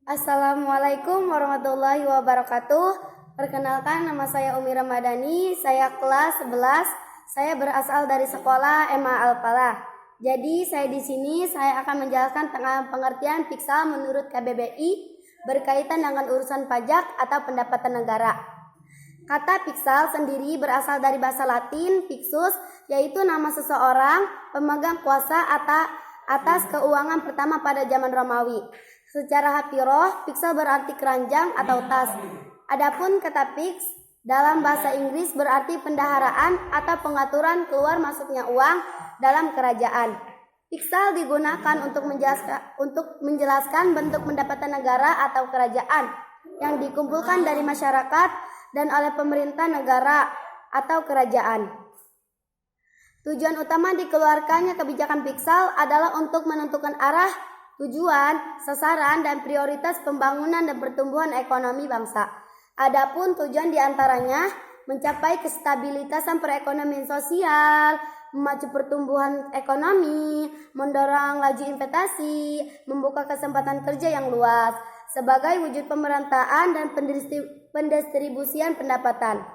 Assalamualaikum warahmatullahi wabarakatuh. Perkenalkan, nama saya Umi Ramadhani, saya kelas 11. Saya berasal dari sekolah MA Al-Falah. Jadi saya di sini akan menjelaskan tentang pengertian fiskal menurut KBBI berkaitan dengan urusan pajak atau pendapatan negara. Kata fiskal sendiri berasal dari bahasa Latin fixus, yaitu nama seseorang pemegang kuasa atas keuangan pertama pada zaman Romawi. Secara harfiah, fiksal berarti keranjang atau tas. Adapun kata fix dalam bahasa Inggris berarti pendaharaan atau pengaturan keluar masuknya uang dalam kerajaan. Fiksal digunakan untuk menjelaskan bentuk pendapatan negara atau kerajaan yang dikumpulkan dari masyarakat dan oleh pemerintah negara atau kerajaan. Tujuan utama dikeluarkannya kebijakan fiskal adalah untuk menentukan arah, tujuan, sasaran, dan prioritas pembangunan dan pertumbuhan ekonomi bangsa. Adapun tujuan diantaranya mencapai kestabilitasan perekonomian sosial, memacu pertumbuhan ekonomi, mendorong laju investasi, membuka kesempatan kerja yang luas, sebagai wujud pemerataan dan pendistribusian pendapatan.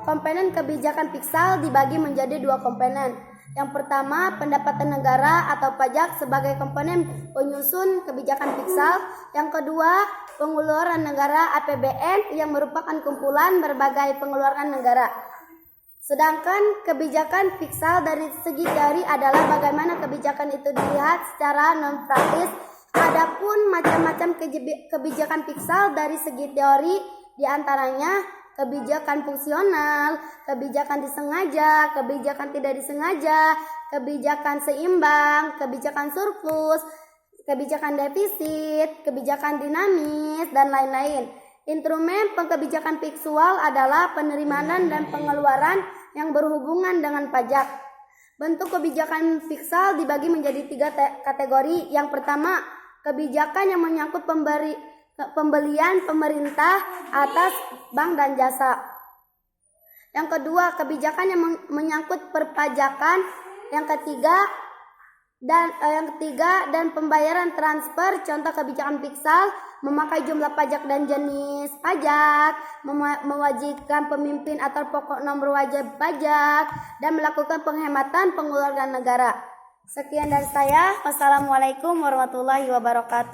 Komponen kebijakan fiskal dibagi menjadi dua komponen. Yang pertama, pendapatan negara atau pajak sebagai komponen penyusun kebijakan fiskal. Yang kedua, pengeluaran negara APBN yang merupakan kumpulan berbagai pengeluaran negara. Sedangkan kebijakan fiskal dari segi teori adalah bagaimana kebijakan itu dilihat secara non-praktis. Adapun macam-macam kebijakan fiskal dari segi teori diantaranya kebijakan fungsional, kebijakan disengaja, kebijakan tidak disengaja, kebijakan seimbang, kebijakan surplus, kebijakan defisit, kebijakan dinamis, dan lain-lain. Instrumen kebijakan fiskal adalah penerimaan dan pengeluaran yang berhubungan dengan pajak. Bentuk kebijakan fiskal dibagi menjadi 3 kategori. Yang pertama, kebijakan yang menyangkut pembelian pemerintah atas bank dan jasa. Yang kedua, kebijakan yang menyangkut perpajakan. Yang ketiga dan pembayaran transfer. Contoh kebijakan fiskal memakai jumlah pajak dan jenis pajak, mewajibkan pemimpin atau pokok nomor wajib pajak, dan melakukan penghematan pengeluaran negara. Sekian dari saya. Wassalamualaikum warahmatullahi wabarakatuh.